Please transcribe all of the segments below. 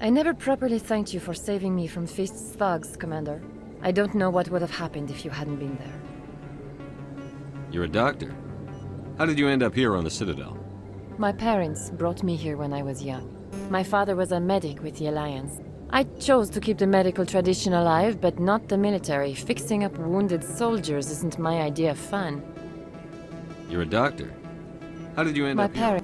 I never properly thanked you for saving me from Feast's thugs, Commander. I don't know what would have happened if you hadn't been there. You're a doctor. How did you end up here on the Citadel? My parents brought me here when I was young. My father was a medic with the Alliance. I chose to keep the medical tradition alive, but not the military. Fixing up wounded soldiers isn't my idea of fun. You're a doctor. How did you end up here?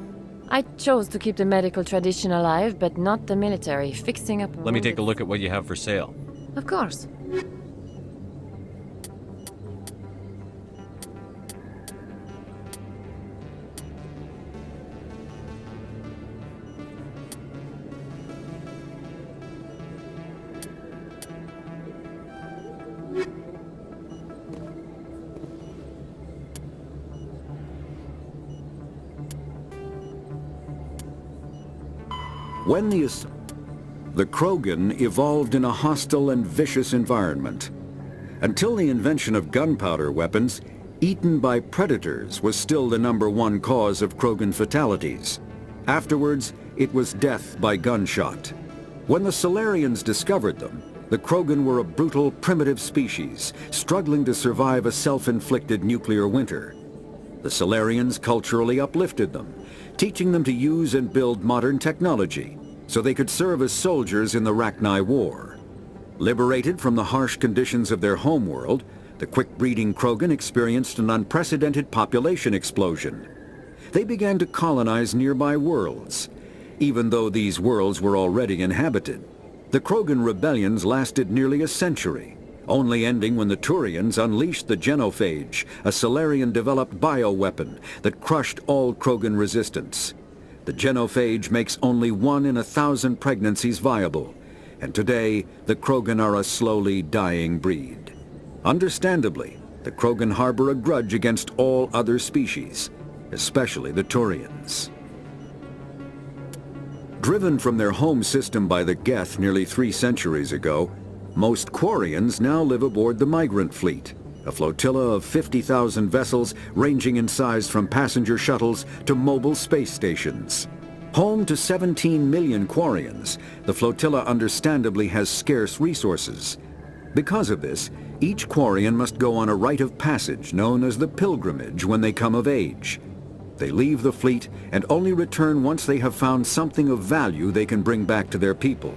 I chose to keep the medical tradition alive, but not the military. Fixing up Let me take a look at what you have for sale. Of course. When the Krogan evolved in a hostile and vicious environment. Until the invention of gunpowder weapons, eaten by predators was still the #1 cause of Krogan fatalities. Afterwards, it was death by gunshot. When the Solarians discovered them, the Krogan were a brutal, primitive species, struggling to survive a self-inflicted nuclear winter. The Solarians culturally uplifted them, teaching them to use and build modern technology, so they could serve as soldiers in the Rachni War. Liberated from the harsh conditions of their homeworld, the quick-breeding Krogan experienced an unprecedented population explosion. They began to colonize nearby worlds, even though these worlds were already inhabited. The Krogan rebellions lasted nearly a century, only ending when the Turians unleashed the genophage, a Solarian-developed bioweapon that crushed all Krogan resistance. The genophage makes only 1 in 1,000 pregnancies viable, and today the Krogan are a slowly dying breed. Understandably, the Krogan harbor a grudge against all other species, especially the Turians. Driven from their home system by the Geth nearly 3 centuries ago, most Quarians now live aboard the migrant fleet, a flotilla of 50,000 vessels ranging in size from passenger shuttles to mobile space stations. Home to 17 million Quarians, the flotilla understandably has scarce resources. Because of this, each Quarian must go on a rite of passage known as the pilgrimage when they come of age. They leave the fleet and only return once they have found something of value they can bring back to their people.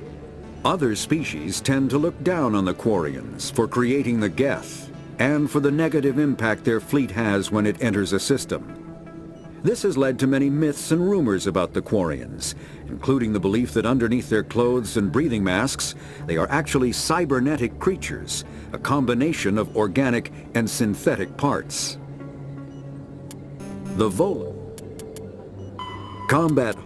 Other species tend to look down on the Quarians for creating the Geth, and for the negative impact their fleet has when it enters a system. This has led to many myths and rumors about the Quarians, including the belief that underneath their clothes and breathing masks, they are actually cybernetic creatures, a combination of organic and synthetic parts. The Combat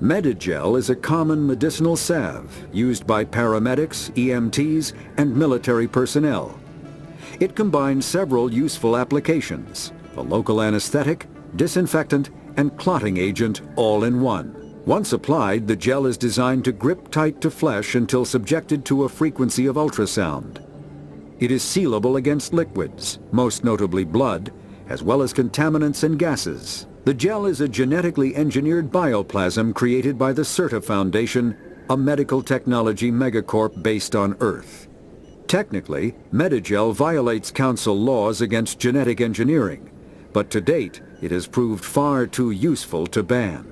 Medigel is a common medicinal salve used by paramedics, EMTs, and military personnel. It combines several useful applications: a local anesthetic, disinfectant, and clotting agent all in one. Once applied, the gel is designed to grip tight to flesh until subjected to a frequency of ultrasound. It is sealable against liquids, most notably blood, as well as contaminants and gases. The gel is a genetically engineered bioplasm created by the CERTA Foundation, a medical technology megacorp based on Earth. Technically, Medigel violates Council laws against genetic engineering, but to date, it has proved far too useful to ban.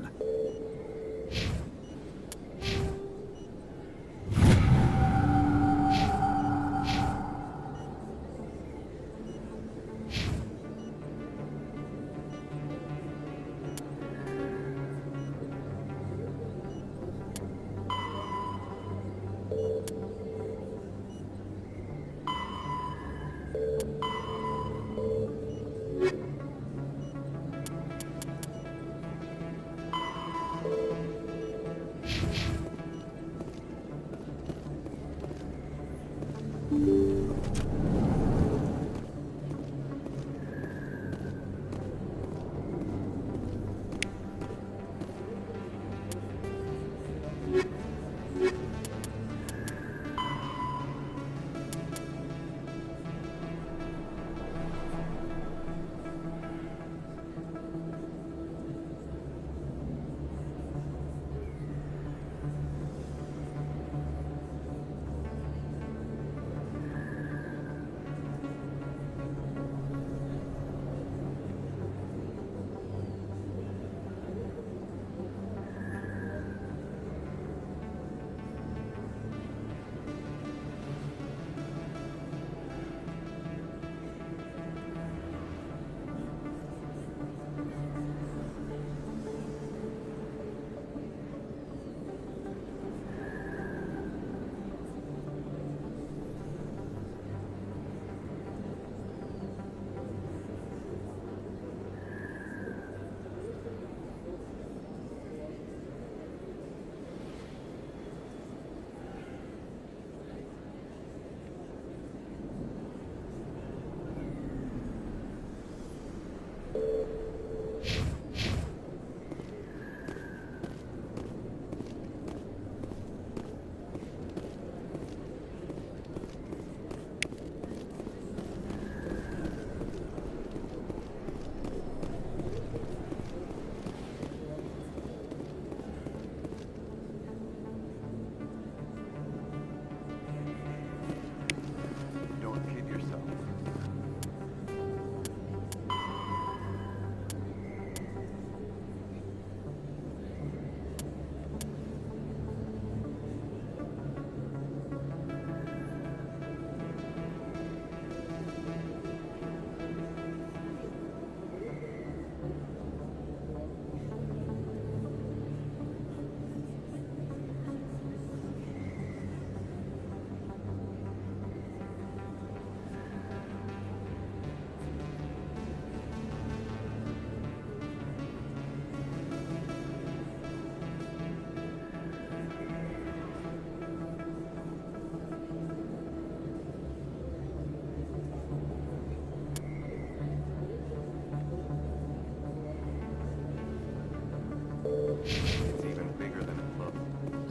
It's even bigger than it looks.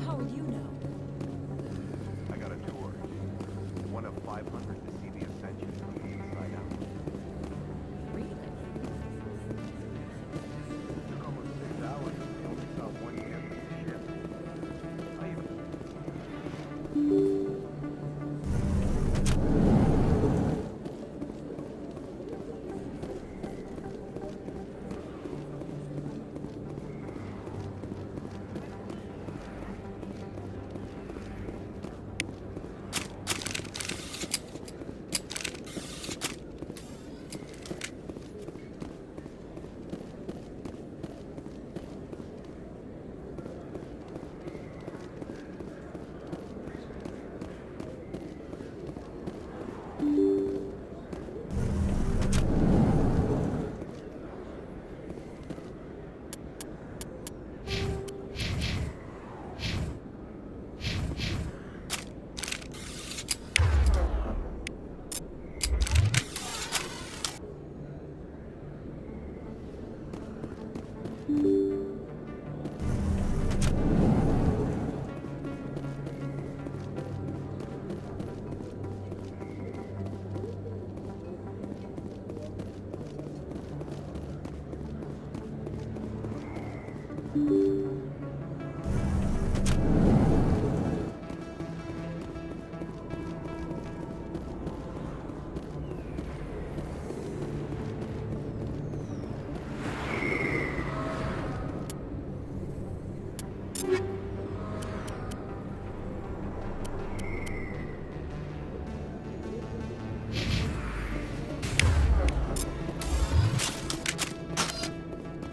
How would you know? I got a tour. One of 500 to see the ascension from the inside out. Really? It took almost 6 hours and we only saw one fifth of the ship. I even...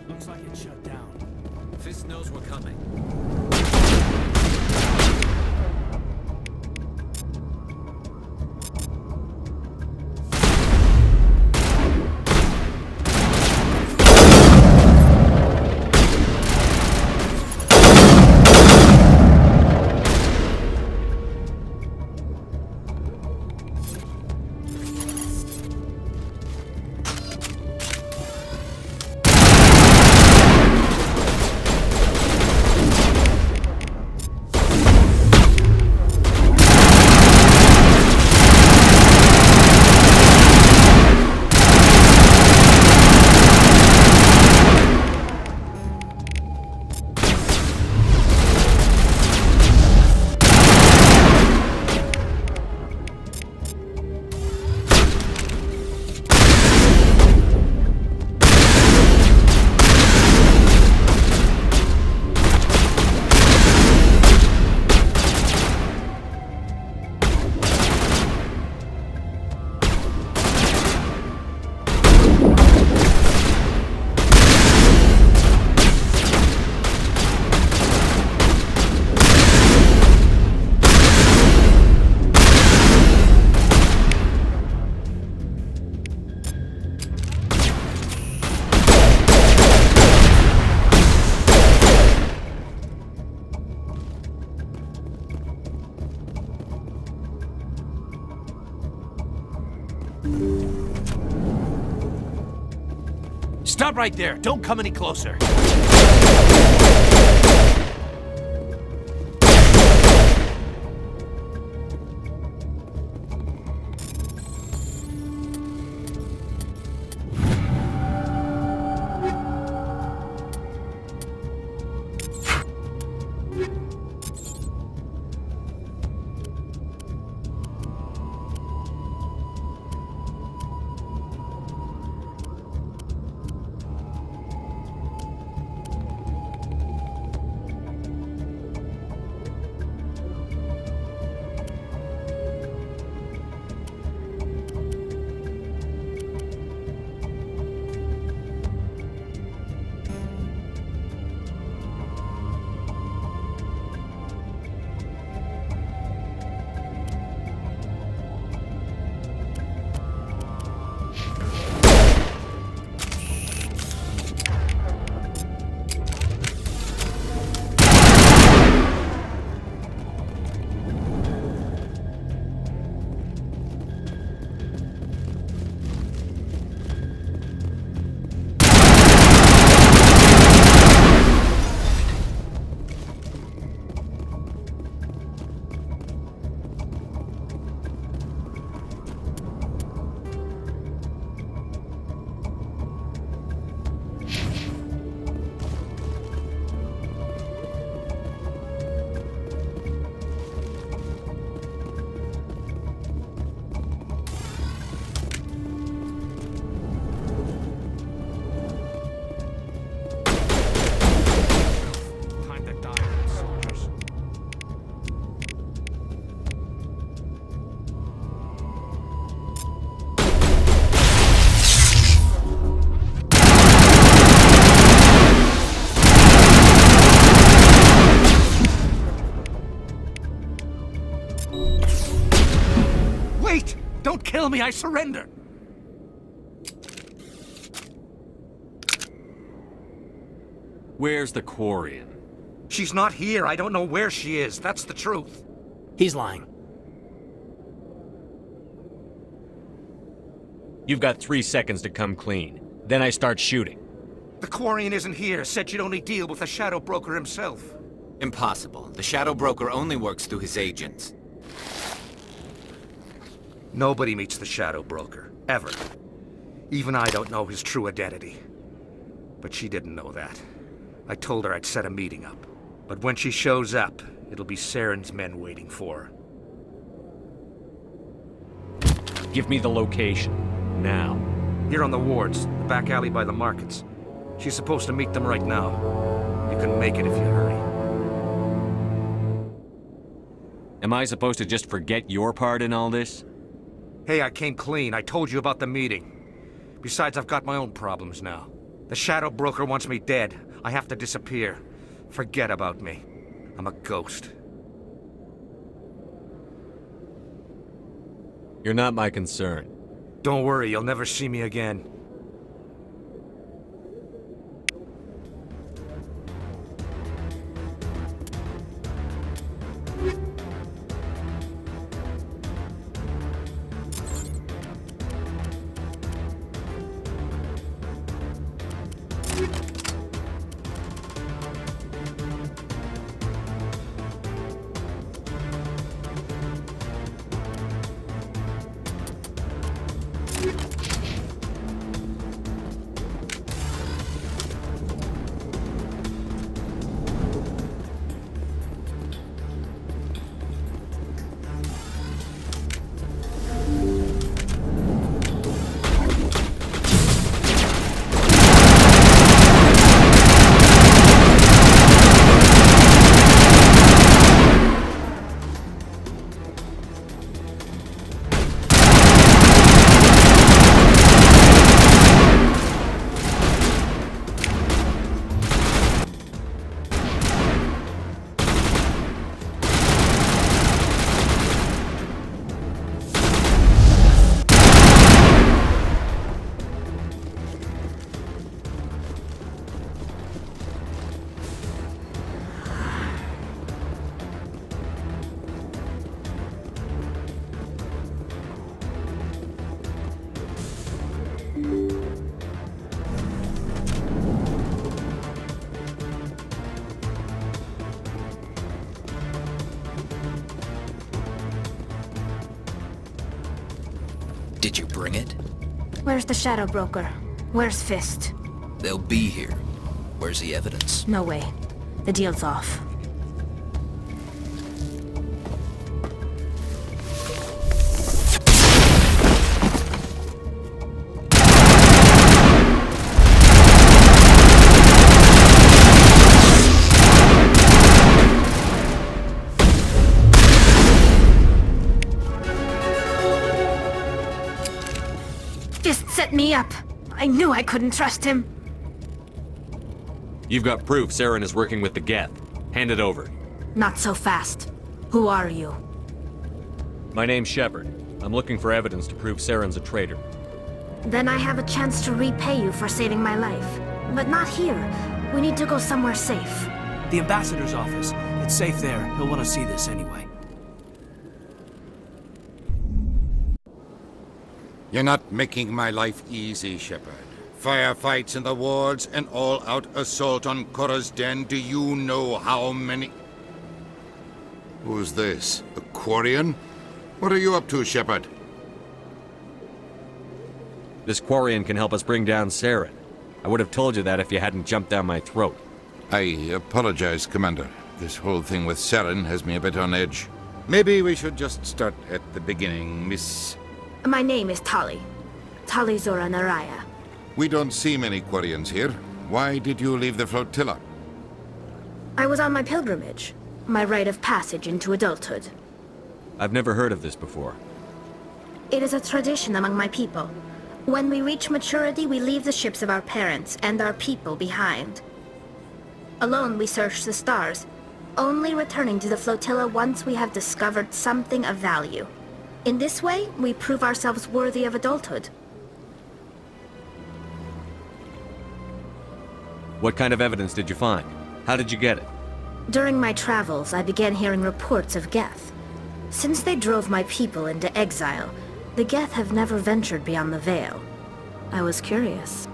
Looks like it shut down. Fist knows we're coming. Stop right there. Don't come any closer. kill me, I surrender. Where's the Quarian? She's not here. I don't know where she is. That's the truth. He's lying. You've got 3 seconds to come clean. Then I start shooting. The Quarian isn't here. Said she'd only deal with the Shadow Broker himself. Impossible. The Shadow Broker only works through his agents. Nobody meets the Shadow Broker. Ever. Even I don't know his true identity. But she didn't know that. I told her I'd set a meeting up. But when she shows up, it'll be Saren's men waiting for her. Give me the location. Now. Here on the wards, the back alley by the markets. She's supposed to meet them right now. You can make it if you hurry. Am I supposed to just forget your part in all this? Hey, I came clean. I told you about the meeting. Besides, I've got my own problems now. The Shadow Broker wants me dead. I have to disappear. Forget about me. I'm a ghost. You're not my concern. Don't worry, you'll never see me again. Did you bring it? Where's the Shadow Broker? Where's Fist? They'll be here. Where's the evidence? No way. The deal's off. Fist set me up. I knew I couldn't trust him. You've got proof Saren is working with the Geth. Hand it over. Not so fast. Who are you? My name's Shepard. I'm looking for evidence to prove Saren's a traitor. Then I have a chance to repay you for saving my life. But not here. We need to go somewhere safe. The ambassador's office. It's safe there. He'll want to see this anyway. You're not making my life easy, Shepard. Firefights in the wards, an all-out assault on Korra's den. Do you know how many... Who's this? The Quarian? What are you up to, Shepard? This Quarian can help us bring down Saren. I would have told you that if you hadn't jumped down my throat. I apologize, Commander. This whole thing with Saren has me a bit on edge. Maybe we should just start at the beginning, Miss... My name is Tali. Tali Zora Naraya. We don't see many Quarians here. Why did you leave the flotilla? I was on my pilgrimage. My rite of passage into adulthood. I've never heard of this before. It is a tradition among my people. When we reach maturity, we leave the ships of our parents and our people behind. Alone, we search the stars, only returning to the flotilla once we have discovered something of value. In this way, we prove ourselves worthy of adulthood. What kind of evidence did you find? How did you get it? During my travels, I began hearing reports of Geth. Since they drove my people into exile, the Geth have never ventured beyond the Veil. I was curious.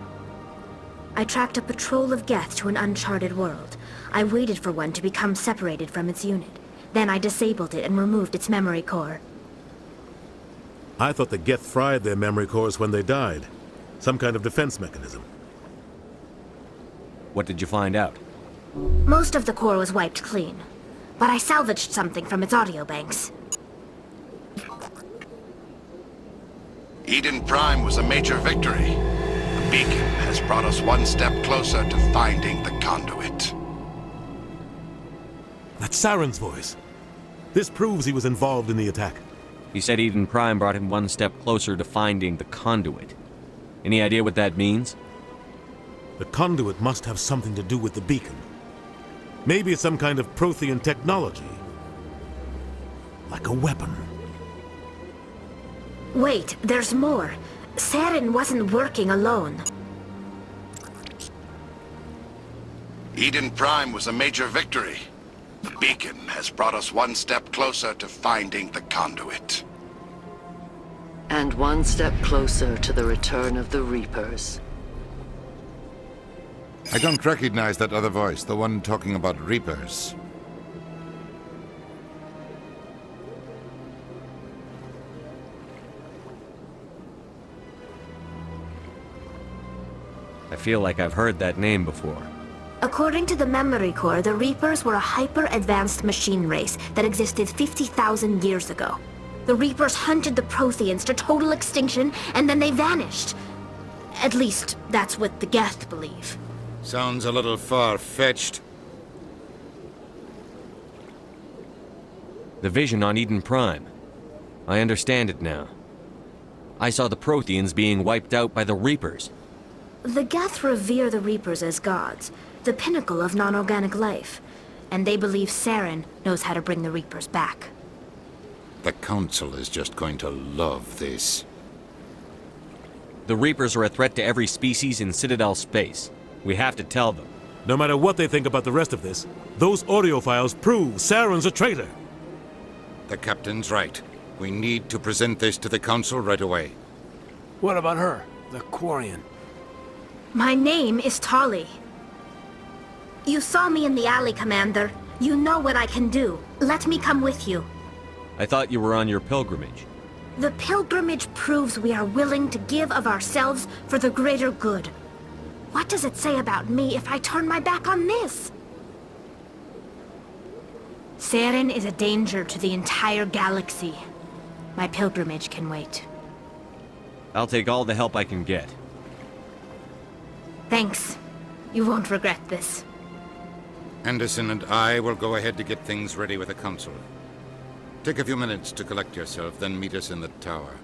I tracked a patrol of Geth to an uncharted world. I waited for one to become separated from its unit. Then I disabled it and removed its memory core. I thought the Geth fried their memory cores when they died. Some kind of defense mechanism. What did you find out? Most of the core was wiped clean, but I salvaged something from its audio banks. Eden Prime was a major victory. The beacon has brought us one step closer to finding the conduit. That's Saren's voice. This proves he was involved in the attack. He said Eden Prime brought him one step closer to finding the conduit. Any idea what that means? The conduit must have something to do with the beacon. Maybe it's some kind of Prothean technology. Like a weapon. Wait, there's more. Saren wasn't working alone. Eden Prime was a major victory. The beacon has brought us one step closer to finding the conduit. And one step closer to the return of the Reapers. I don't recognize that other voice, the one talking about Reapers. I feel like I've heard that name before. According to the memory core, the Reapers were a hyper-advanced machine race that existed 50,000 years ago. The Reapers hunted the Protheans to total extinction, and then they vanished. At least, that's what the Geth believe. Sounds a little far-fetched. The vision on Eden Prime. I understand it now. I saw the Protheans being wiped out by the Reapers. The Geth revere the Reapers as gods, the pinnacle of non-organic life, and they believe Saren knows how to bring the Reapers back. The Council is just going to love this. The Reapers are a threat to every species in Citadel space. We have to tell them. No matter what they think about the rest of this, those audio files prove Saren's a traitor. The Captain's right. We need to present this to the Council right away. What about her, the Quarian? My name is Tali. You saw me in the alley, Commander. You know what I can do. Let me come with you. I thought you were on your pilgrimage. The pilgrimage proves we are willing to give of ourselves for the greater good. What does it say about me if I turn my back on this? Saren is a danger to the entire galaxy. My pilgrimage can wait. I'll take all the help I can get. Thanks. You won't regret this. Anderson and I will go ahead to get things ready with the Council. Take a few minutes to collect yourself, then meet us in the tower.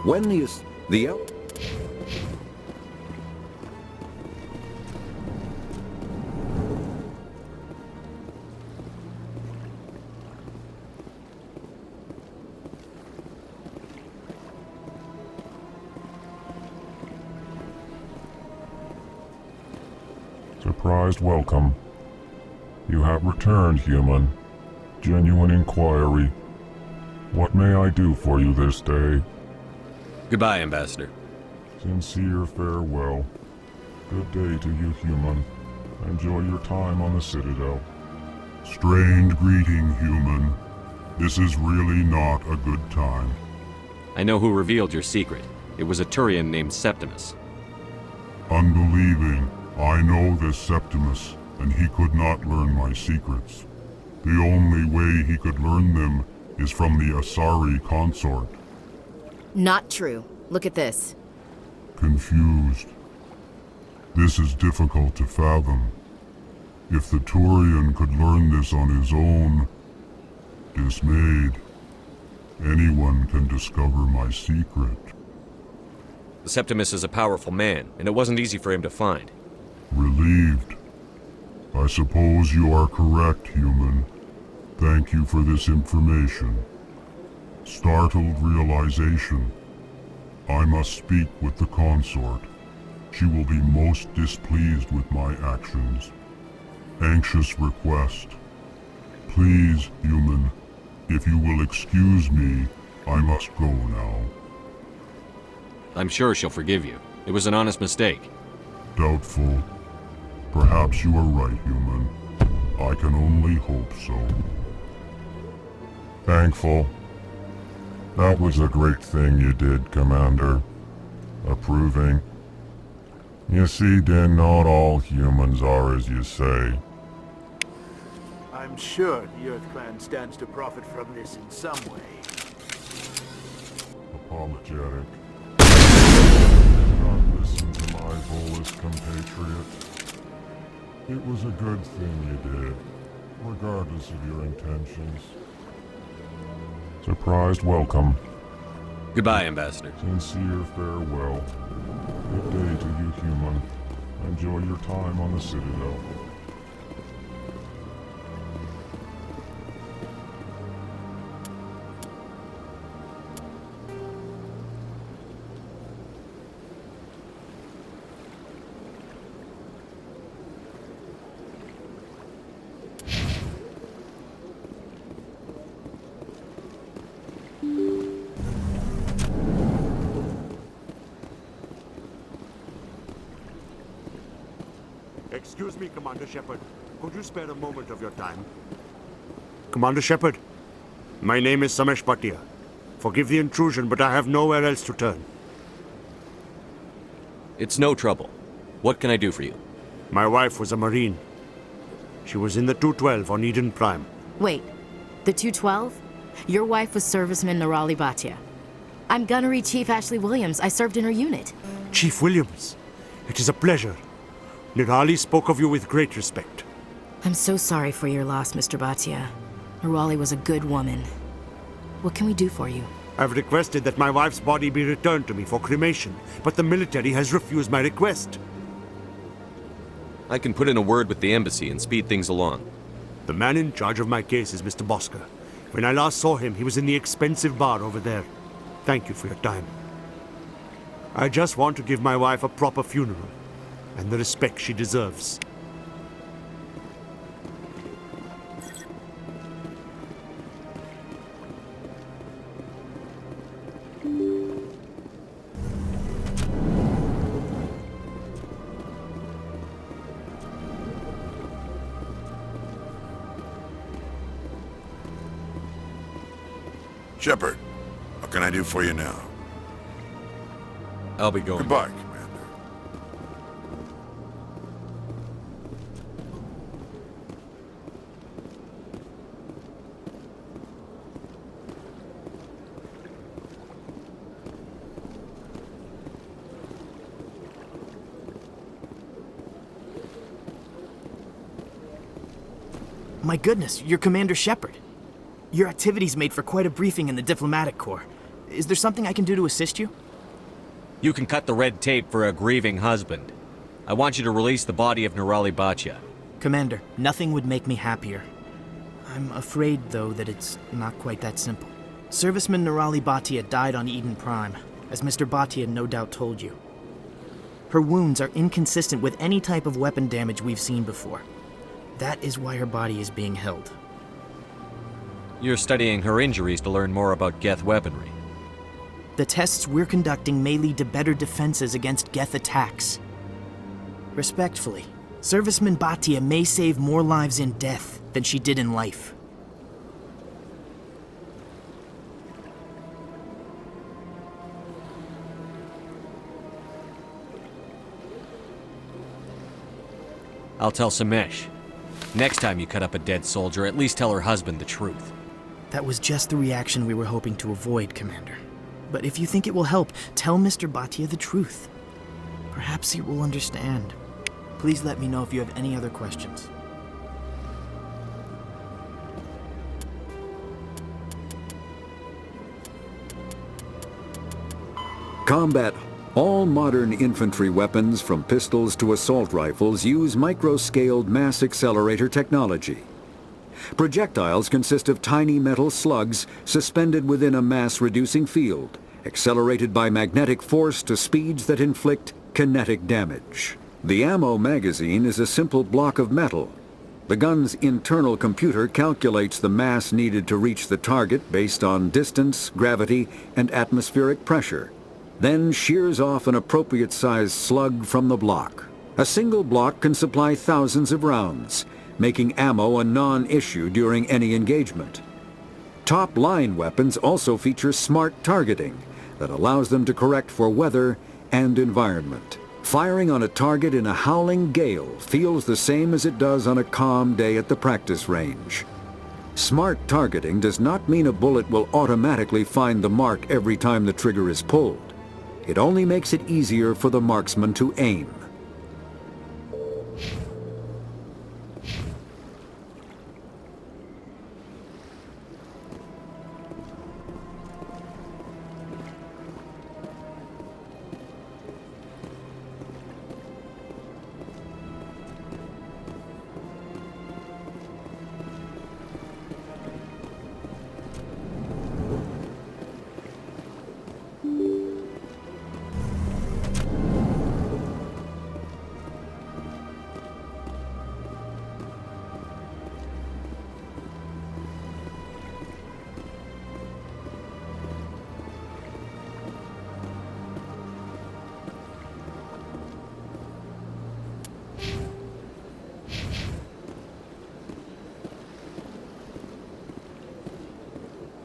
When the Surprised welcome. You have returned, human. Genuine inquiry. What may I do for you this day? Goodbye, Ambassador. Sincere farewell. Good day to you, human. Enjoy your time on the Citadel. Strained greeting, human. This is really not a good time. I know who revealed your secret. It was a Turian named Septimus. Unbelieving. I know this Septimus, and he could not learn my secrets. The only way he could learn them is from the Asari consort. Not true. Look at this. Confused. This is difficult to fathom. If the Turian could learn this on his own, dismayed, anyone can discover my secret. The Septimus is a powerful man, and it wasn't easy for him to find. Relieved. I suppose you are correct, human. Thank you for this information. Startled realization. I must speak with the consort. She will be most displeased with my actions. Anxious request. Please, human, if you will excuse me, I must go now. I'm sure she'll forgive you. It was an honest mistake. Doubtful. Perhaps you are right, human. I can only hope so. Thankful. That was a great thing you did, Commander. Approving. You see, then not all humans are as you say. I'm sure the Earth Clan stands to profit from this in some way. Apologetic. Not listen to my Volus compatriot. It was a good thing you did, regardless of your intentions. Surprised welcome. Goodbye, Ambassador. Sincere farewell. Good day to you, human. Enjoy your time on the Citadel. Excuse me, Commander Shepard. Could you spare a moment of your time? Commander Shepard, my name is Samesh Bhatia. Forgive the intrusion, but I have nowhere else to turn. It's no trouble. What can I do for you? My wife was a Marine. She was in the 212 on Eden Prime. Wait, the 212? Your wife was serviceman Nirali Bhatia. I'm Gunnery Chief Ashley Williams. I served in her unit. Chief Williams, it is a pleasure. Nirali spoke of you with great respect. I'm so sorry for your loss, Mr. Bhatia. Nirali was a good woman. What can we do for you? I've requested that my wife's body be returned to me for cremation, but the military has refused my request. I can put in a word with the embassy and speed things along. The man in charge of my case is Mr. Bosker. When I last saw him, he was in the expensive bar over there. Thank you for your time. I just want to give my wife a proper funeral, and the respect she deserves. Shepard, what can I do for you now? I'll be going. Goodbye, Commander. My goodness, you're Commander Shepard. Your activities made for quite a briefing in the diplomatic corps. Is there something I can do to assist you? You can cut the red tape for a grieving husband. I want you to release the body of Nirali Bhatia. Commander, nothing would make me happier. I'm afraid, though, that it's not quite that simple. Serviceman Nirali Bhatia died on Eden Prime, as Mr. Bhatia no doubt told you. Her wounds are inconsistent with any type of weapon damage we've seen before. That is why her body is being held. You're studying her injuries to learn more about Geth weaponry. The tests we're conducting may lead to better defenses against Geth attacks. Respectfully, Serviceman Bhatia may save more lives in death than she did in life. I'll tell Samesh. Next time you cut up a dead soldier, at least tell her husband the truth. That was just the reaction we were hoping to avoid, Commander. But if you think it will help, tell Mr. Bhatia the truth. Perhaps he will understand. Please let me know if you have any other questions. Combat. All modern infantry weapons, from pistols to assault rifles, use micro-scaled mass accelerator technology. Projectiles consist of tiny metal slugs suspended within a mass-reducing field, accelerated by magnetic force to speeds that inflict kinetic damage. The ammo magazine is a simple block of metal. The gun's internal computer calculates the mass needed to reach the target based on distance, gravity, and atmospheric pressure, then shears off an appropriate-sized slug from the block. A single block can supply thousands of rounds, making ammo a non-issue during any engagement. Top-line weapons also feature smart targeting that allows them to correct for weather and environment. Firing on a target in a howling gale feels the same as it does on a calm day at the practice range. Smart targeting does not mean a bullet will automatically find the mark every time the trigger is pulled. It only makes it easier for the marksman to aim.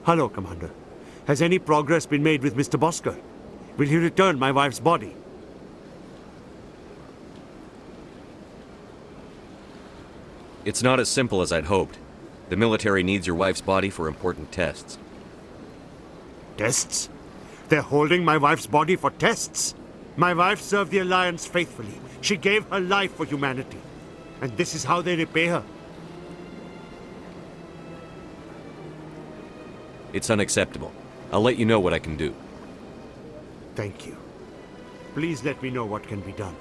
Hello, Commander. Has any progress been made with Mr. Bosker? Will he return my wife's body? It's not as simple as I'd hoped. The military needs your wife's body for important tests. Tests? They're holding my wife's body for tests? My wife served the Alliance faithfully. She gave her life for humanity. And this is how they repay her. It's unacceptable. I'll let you know what I can do. Thank you. Please let me know what can be done.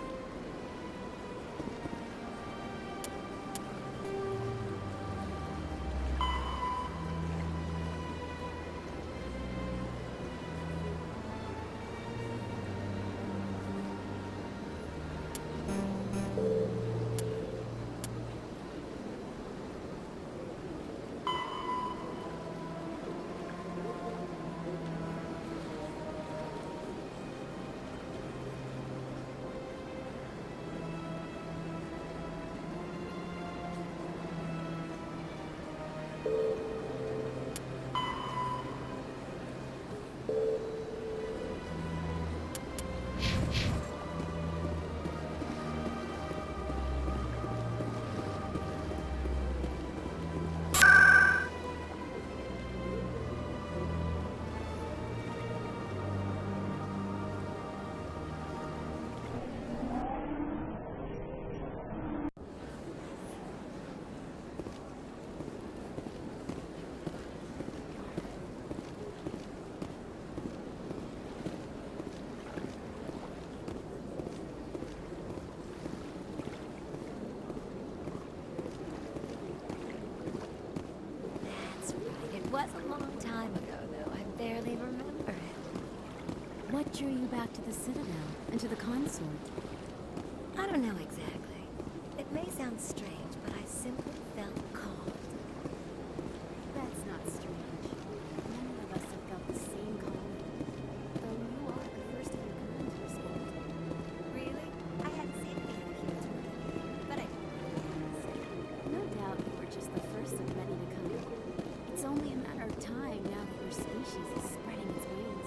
Was a long time ago, though. I barely remember it. What drew you back to the Citadel and to the consort? I don't know exactly. It may sound strange, but I simply felt called. That's not strange. Many of us have felt the same calling. Though you are the first of your kind to respond. Really? I hadn't seen any other humans working here, but I didn't realize. No doubt you were just the first of many to come. It's only a matter of time now that your species is spreading its wings.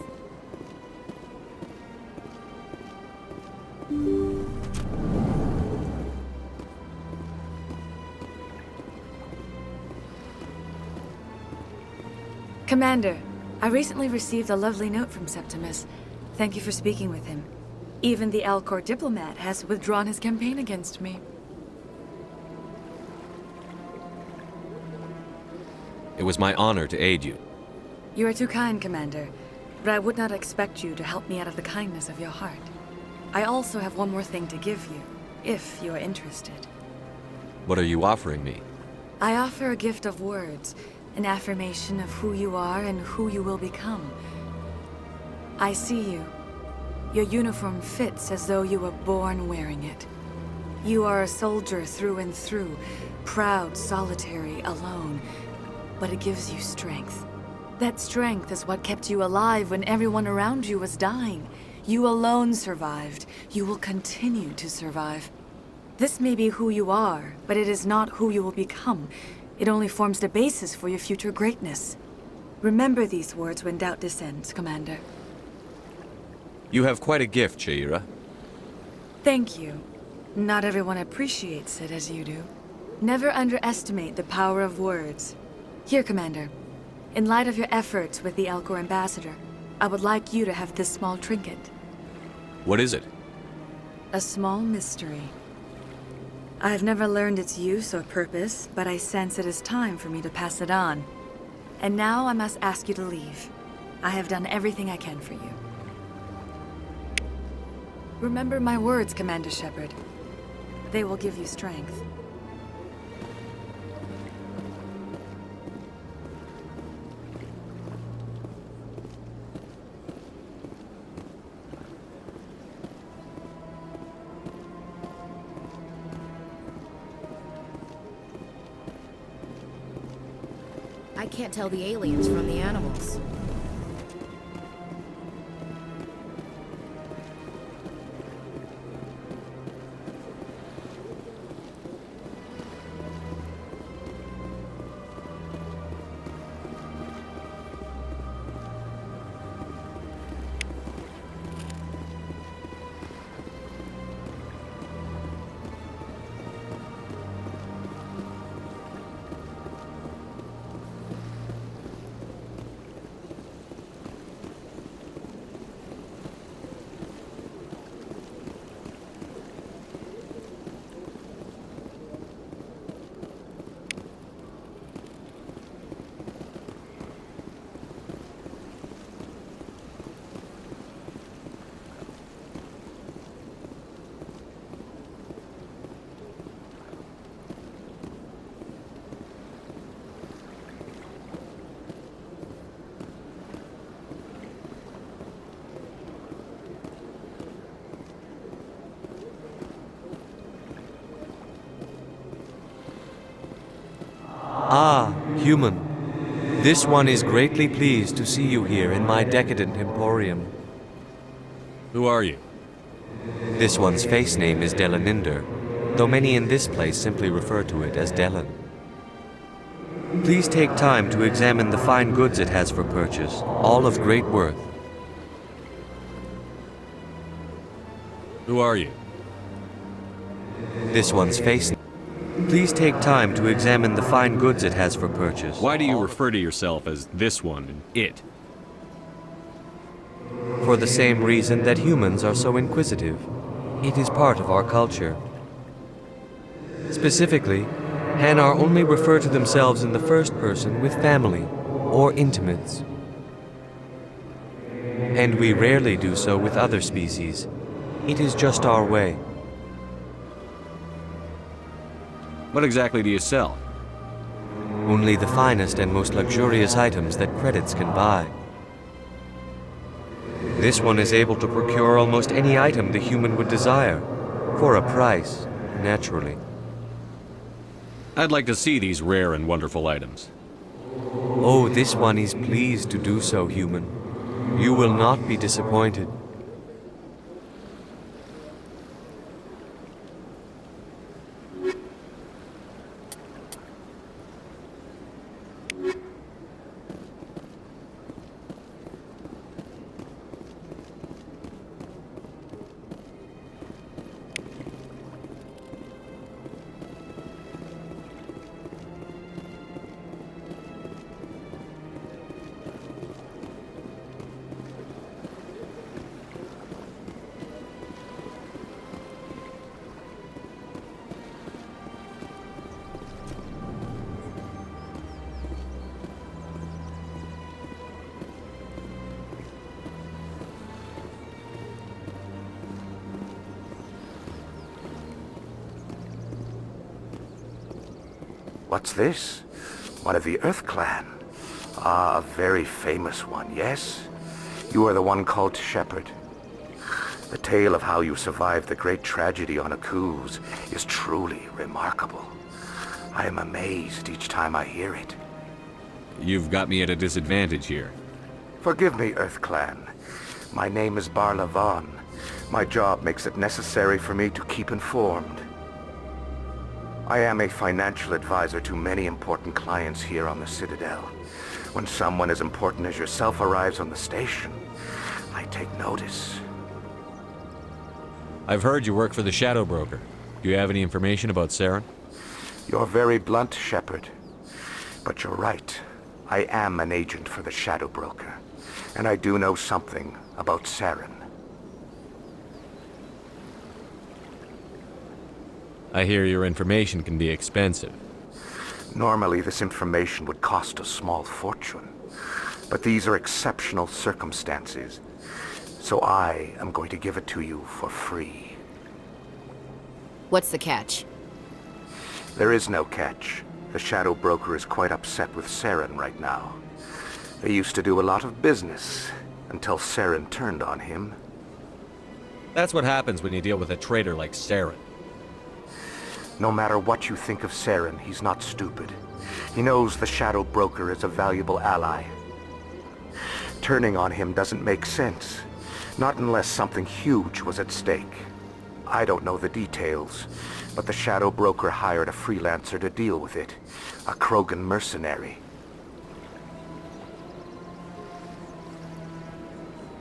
Commander, I recently received a lovely note from Septimus. Thank you for speaking with him. Even the Alcor diplomat has withdrawn his campaign against me. It was my honor to aid you. You are too kind, Commander, but I would not expect you to help me out of the kindness of your heart. I also have one more thing to give you, if you are interested. What are you offering me? I offer a gift of words, an affirmation of who you are and who you will become. I see you. Your uniform fits as though you were born wearing it. You are a soldier through and through, proud, solitary, alone, but it gives you strength. That strength is what kept you alive when everyone around you was dying. You alone survived. You will continue to survive. This may be who you are, but it is not who you will become. It only forms the basis for your future greatness. Remember these words when doubt descends, Commander. You have quite a gift, Shaira. Thank you. Not everyone appreciates it as you do. Never underestimate the power of words. Here, Commander. In light of your efforts with the Alcor ambassador, I would like you to have this small trinket. What is it? A small mystery. I have never learned its use or purpose, but I sense it is time for me to pass it on. And now I must ask you to leave. I have done everything I can for you. Remember my words, Commander Shepard. They will give you strength. I can't tell the aliens from the animals. Ah, human. This one is greatly pleased to see you here in my decadent emporium. Who are you? This one's face name is Delaninder, though many in this place simply refer to it as Delan. Please take time to examine the fine goods it has for purchase, all of great worth. Who are you? This one's face. Please take time to examine the fine goods it has for purchase. Why do you refer to yourself as this one and it? For the same reason that humans are so inquisitive. It is part of our culture. Specifically, Hanar only refer to themselves in the first person with family or intimates. And we rarely do so with other species. It is just our way. What exactly do you sell? Only the finest and most luxurious items that credits can buy. This one is able to procure almost any item the human would desire, For a price, naturally. I'd like to see these rare and wonderful items. Oh, this one is pleased to do so, human. You will not be disappointed. What's this? One of the Earth Clan. Ah, a very famous one, yes? You are the one called Shepherd. The tale of how you survived the great tragedy on Akuz is truly remarkable. I am amazed each time I hear it. You've got me at a disadvantage here. Forgive me, Earth Clan. My name is Barla Vaughn. My job makes it necessary for me to keep informed. I am a financial advisor to many important clients here on the Citadel. When someone as important as yourself arrives on the station, I take notice. I've heard you work for the Shadow Broker. Do you have any information about Saren? You're very blunt, Shepherd. But you're right. I am an agent for the Shadow Broker. And I do know something about Saren. I hear your information can be expensive. Normally, this information would cost a small fortune. But these are exceptional circumstances. So I am going to give it to you for free. What's the catch? There is no catch. The Shadow Broker is quite upset with Saren right now. They used to do a lot of business, until Saren turned on him. That's what happens when you deal with a traitor like Saren. No matter what you think of Saren, he's not stupid. He knows the Shadow Broker is a valuable ally. Turning on him doesn't make sense. Not unless something huge was at stake. I don't know the details, but the Shadow Broker hired a freelancer to deal with it. A Krogan mercenary.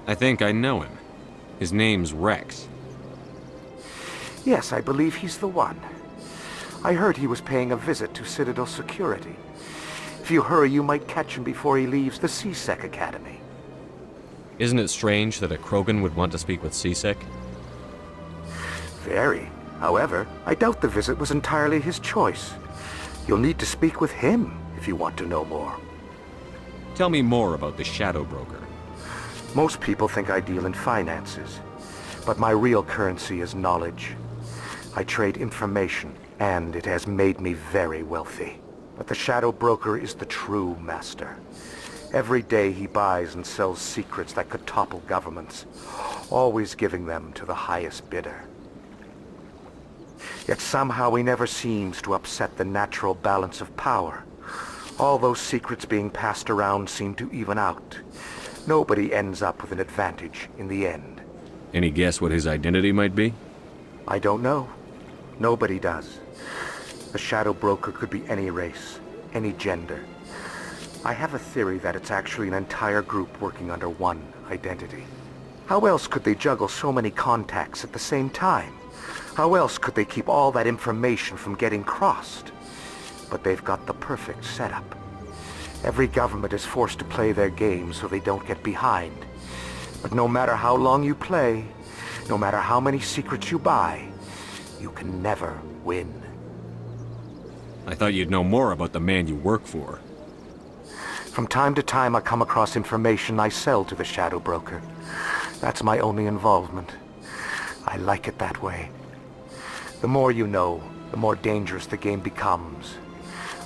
I think I know him. His name's Rex. Yes, I believe he's the one. I heard he was paying a visit to Citadel security. If you hurry, you might catch him before he leaves the C-Sec Academy. Isn't it strange that a Krogan would want to speak with C-Sec? Very. However, I doubt the visit was entirely his choice. You'll need to speak with him if you want to know more. Tell me more about the Shadow Broker. Most people think I deal in finances, but my real currency is knowledge. I trade information, and it has made me very wealthy. But the Shadow Broker is the true master. Every day he buys and sells secrets that could topple governments, always giving them to the highest bidder. Yet somehow he never seems to upset the natural balance of power. All those secrets being passed around seem to even out. Nobody ends up with an advantage in the end. Any guess what his identity might be? I don't know. Nobody does. The Shadow Broker could be any race, any gender. I have a theory that it's actually an entire group working under one identity. How else could they juggle so many contacts at the same time? How else could they keep all that information from getting crossed? But they've got the perfect setup. Every government is forced to play their game so they don't get behind. But no matter how long you play, no matter how many secrets you buy, you can never win. I thought you'd know more about the man you work for. From time to time I come across information I sell to the Shadow Broker. That's my only involvement. I like it that way. The more you know, the more dangerous the game becomes.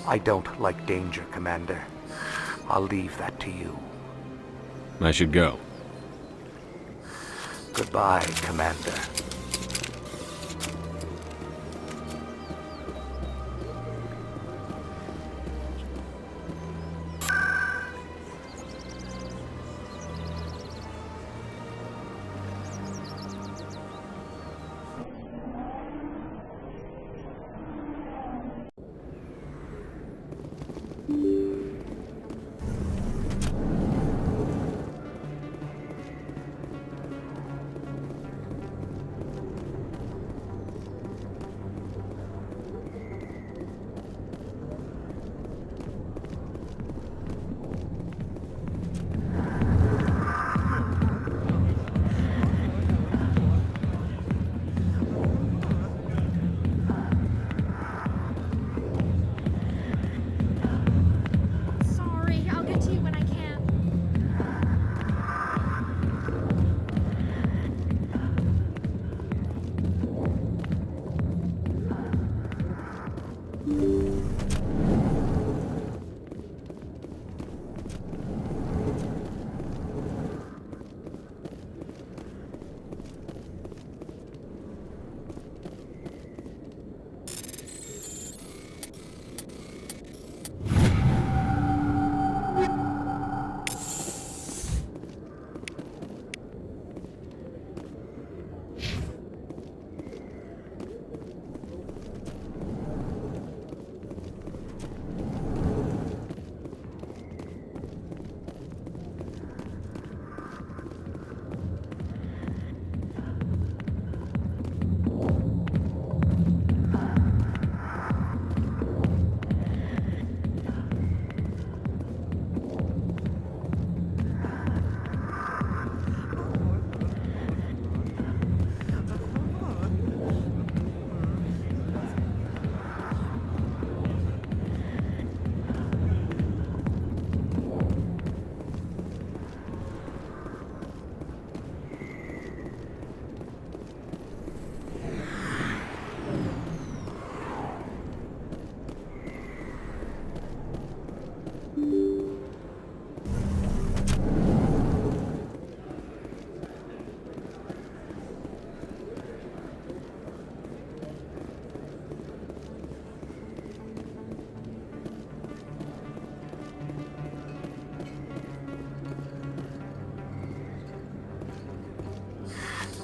I don't like danger, Commander. I'll leave that to you. I should go. Goodbye, Commander.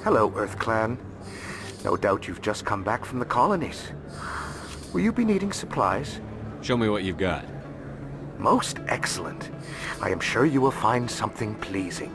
Hello, Earth Clan. No doubt you've just come back from the colonies. Will you be needing supplies? Show me what you've got. Most excellent. I am sure you will find something pleasing.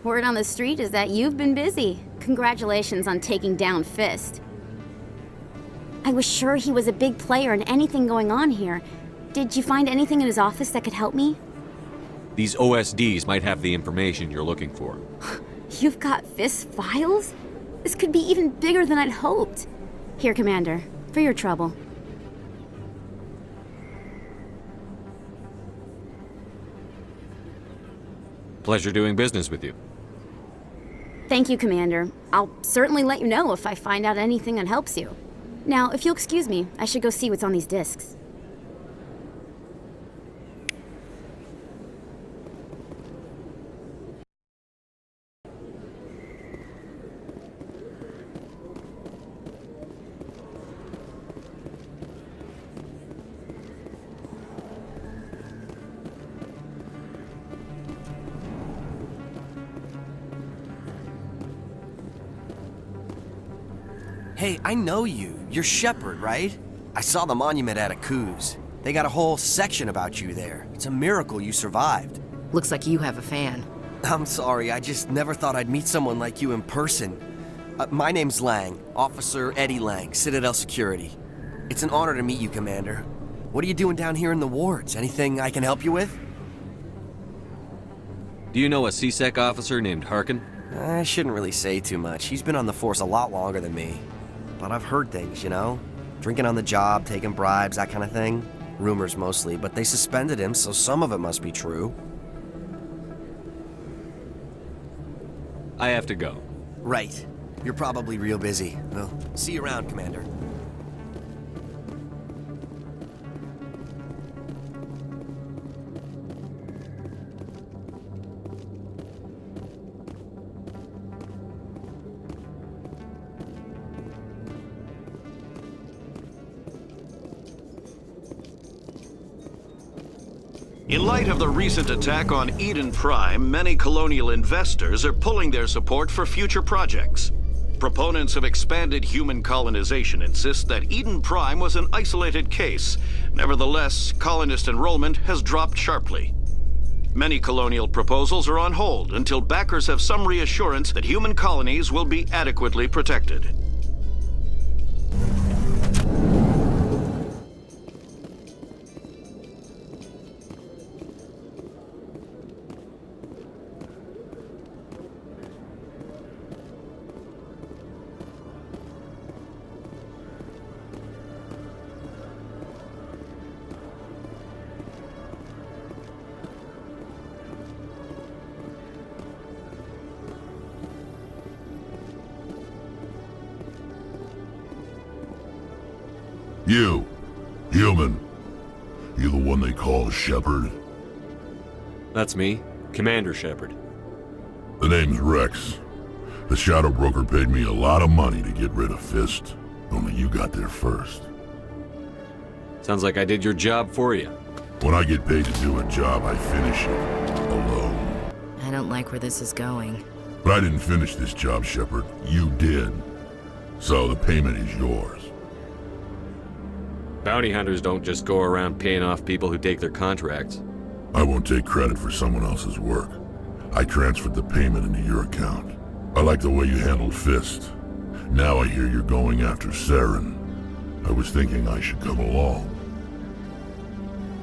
Word on the street is that you've been busy. Congratulations on taking down Fist. I was sure he was a big player in anything going on here. Did you find anything in his office that could help me? These OSDs might have the information you're looking for. You've got Fist's files? This could be even bigger than I'd hoped. Here, Commander, for your trouble. Pleasure doing business with you. Thank you, Commander. I'll certainly let you know if I find out anything that helps you. Now, if you'll excuse me, I should go see what's on these discs. Hey, I know you. You're Shepard, right? I saw the monument at Aku's. They got a whole section about you there. It's a miracle you survived. Looks like you have a fan. I'm sorry, I just never thought I'd meet someone like you in person. My name's Lang, Officer Eddie Lang, Citadel Security. It's an honor to meet you, Commander. What are you doing down here in the wards? Anything I can help you with? Do you know a CSEC officer named Harkin? I shouldn't really say too much. He's been on the force a lot longer than me. But I've heard things, you know? Drinking on the job, taking bribes, that kind of thing. Rumors mostly, but they suspended him, so some of it must be true. I have to go. Right. You're probably real busy. Well, see you around, Commander. In light of the recent attack on Eden Prime, many colonial investors are pulling their support for future projects. Proponents of expanded human colonization insist that Eden Prime was an isolated case. Nevertheless, colonist enrollment has dropped sharply. Many colonial proposals are on hold until backers have some reassurance that human colonies will be adequately protected. You, human. You the one they call Shepard? That's me, Commander Shepard. The name's Rex. The Shadow Broker paid me a lot of money to get rid of Fist. Only you got there first. Sounds like I did your job for you. When I get paid to do a job, I finish it. Alone. I don't like where this is going. But I didn't finish this job, Shepard. You did. So the payment is yours. Bounty hunters don't just go around paying off people who take their contracts. I won't take credit for someone else's work. I transferred the payment into your account. I like the way you handled Fist. Now I hear you're going after Saren. I was thinking I should come along.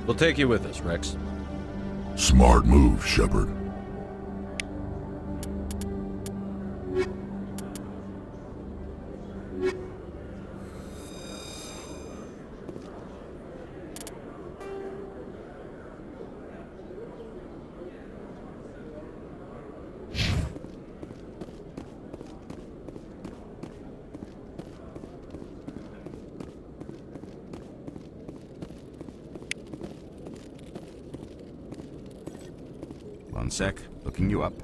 We'll take you with us, Rex. Smart move, Shepard. One sec, looking you up.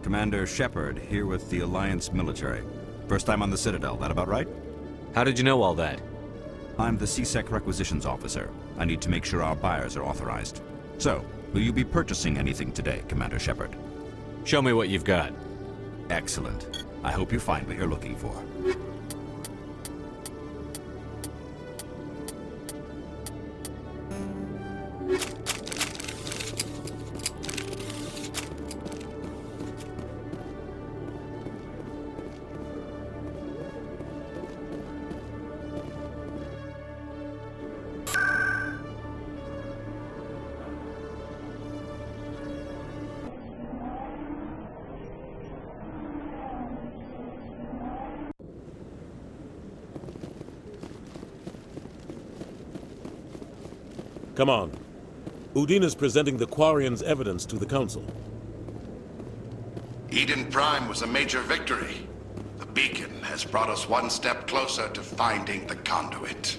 Commander Shepard, here with the Alliance military. First time on the Citadel, that about right? How did you know all that? I'm the CSEC requisitions officer. I need to make sure our buyers are authorized. So, will you be purchasing anything today, Commander Shepard? Show me what you've got. Excellent. I hope you find what you're looking for. Come on. Udina's presenting the Quarians' evidence to the Council. Eden Prime was a major victory. The beacon has brought us one step closer to finding the conduit.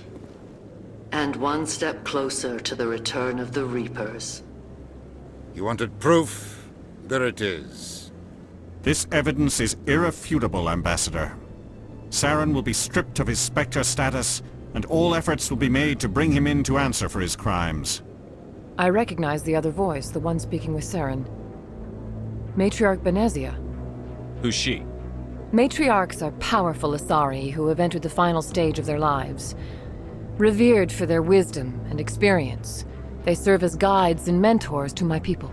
And one step closer to the return of the Reapers. You wanted proof? There it is. This evidence is irrefutable, Ambassador. Saren will be stripped of his Spectre status, and all efforts will be made to bring him in to answer for his crimes. I recognize the other voice, the one speaking with Saren. Matriarch Benezia. Who's she? Matriarchs are powerful Asari who have entered the final stage of their lives. Revered for their wisdom and experience, they serve as guides and mentors to my people.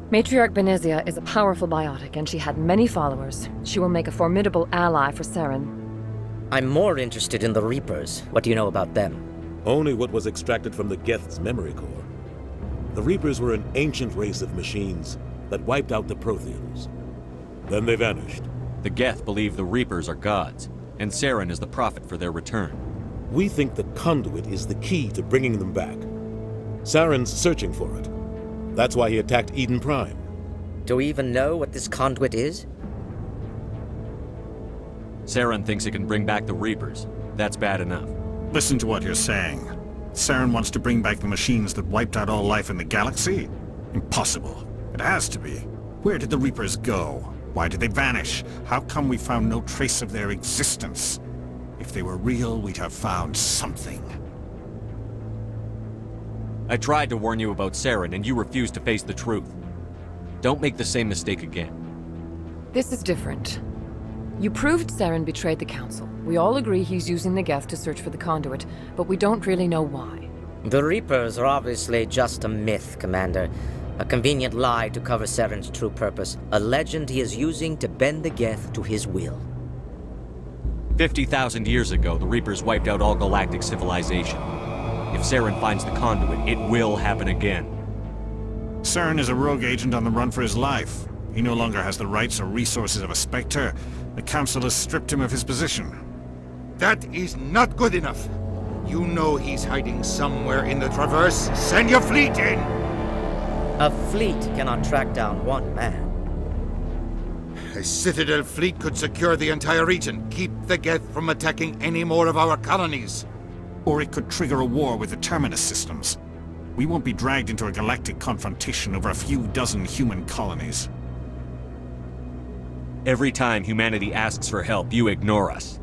Matriarch Benezia is a powerful biotic, and she had many followers. She will make a formidable ally for Saren. I'm more interested in the Reapers. What do you know about them? Only what was extracted from the Geth's memory core. The Reapers were an ancient race of machines that wiped out the Protheans. Then they vanished. The Geth believe the Reapers are gods, and Saren is the prophet for their return. We think the conduit is the key to bringing them back. Saren's searching for it. That's why he attacked Eden Prime. Do we even know what this conduit is? Saren thinks it can bring back the Reapers. That's bad enough. Listen to what you're saying. Saren wants to bring back the machines that wiped out all life in the galaxy? Impossible. It has to be. Where did the Reapers go? Why did they vanish? How come we found no trace of their existence? If they were real, we'd have found something. I tried to warn you about Saren, and you refused to face the truth. Don't make the same mistake again. This is different. You proved Saren betrayed the Council. We all agree he's using the Geth to search for the conduit, but we don't really know why. The Reapers are obviously just a myth, Commander. A convenient lie to cover Saren's true purpose. A legend he is using to bend the Geth to his will. 50,000 years ago, the Reapers wiped out all galactic civilization. If Saren finds the conduit, it will happen again. Saren is a rogue agent on the run for his life. He no longer has the rights or resources of a Spectre. The Council has stripped him of his position. That is not good enough. You know he's hiding somewhere in the Traverse. Send your fleet in! A fleet cannot track down one man. A Citadel fleet could secure the entire region, keep the Geth from attacking any more of our colonies. Or it could trigger a war with the Terminus systems. We won't be dragged into a galactic confrontation over a few dozen human colonies. Every time humanity asks for help, you ignore us.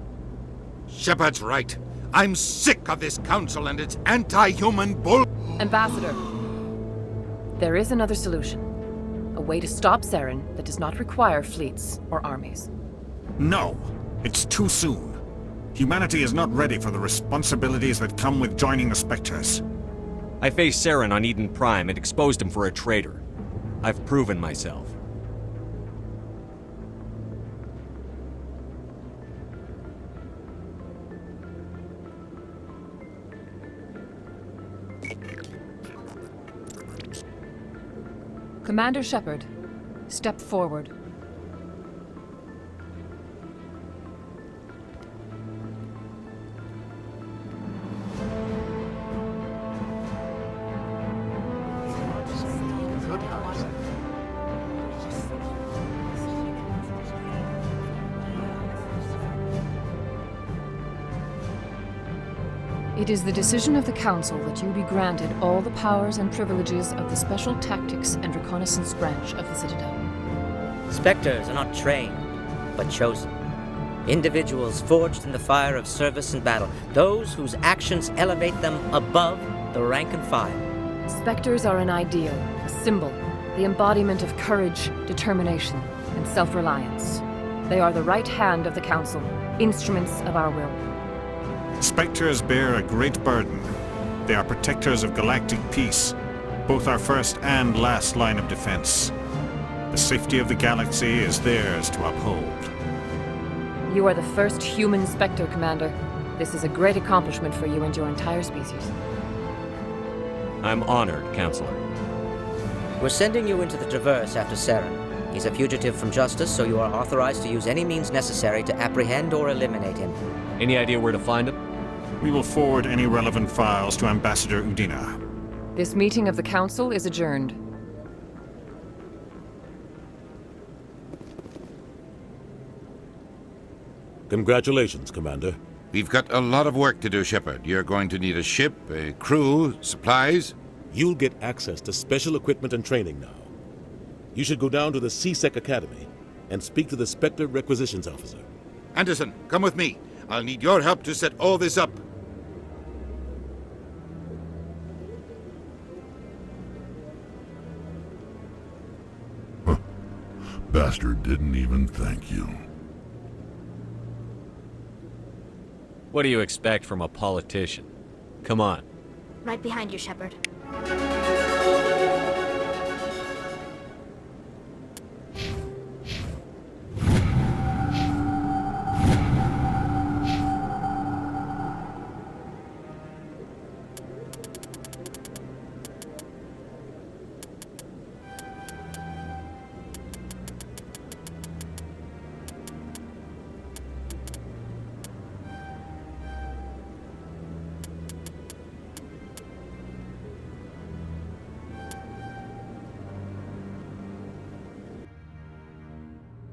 Shepard's right. I'm sick of this council and its anti-human bull... Ambassador, there is another solution. A way to stop Saren that does not require fleets or armies. No, it's too soon. Humanity is not ready for the responsibilities that come with joining the Spectres. I faced Saren on Eden Prime and exposed him for a traitor. I've proven myself. Commander Shepard, step forward. It is the decision of the Council that you be granted all the powers and privileges of the Special Tactics and Reconnaissance Branch of the Citadel. Spectres are not trained, but chosen. Individuals forged in the fire of service and battle, those whose actions elevate them above the rank and file. Spectres are an ideal, a symbol, the embodiment of courage, determination, and self-reliance. They are the right hand of the Council, instruments of our will. Spectres bear a great burden. They are protectors of galactic peace, both our first and last line of defense. The safety of the galaxy is theirs to uphold. You are the first human Spectre, Commander. This is a great accomplishment for you and your entire species. I'm honored, Counselor. We're sending you into the Traverse after Saren. He's a fugitive from justice, so you are authorized to use any means necessary to apprehend or eliminate him. Any idea where to find him? We will forward any relevant files to Ambassador Udina. This meeting of the Council is adjourned. Congratulations, Commander. We've got a lot of work to do, Shepard. You're going to need a ship, a crew, supplies. You'll get access to special equipment and training now. You should go down to the C-Sec Academy and speak to the Spectre Requisitions Officer. Anderson, come with me. I'll need your help to set all this up. Bastard didn't even thank you. What do you expect from a politician? Come on. Right behind you, Shepard.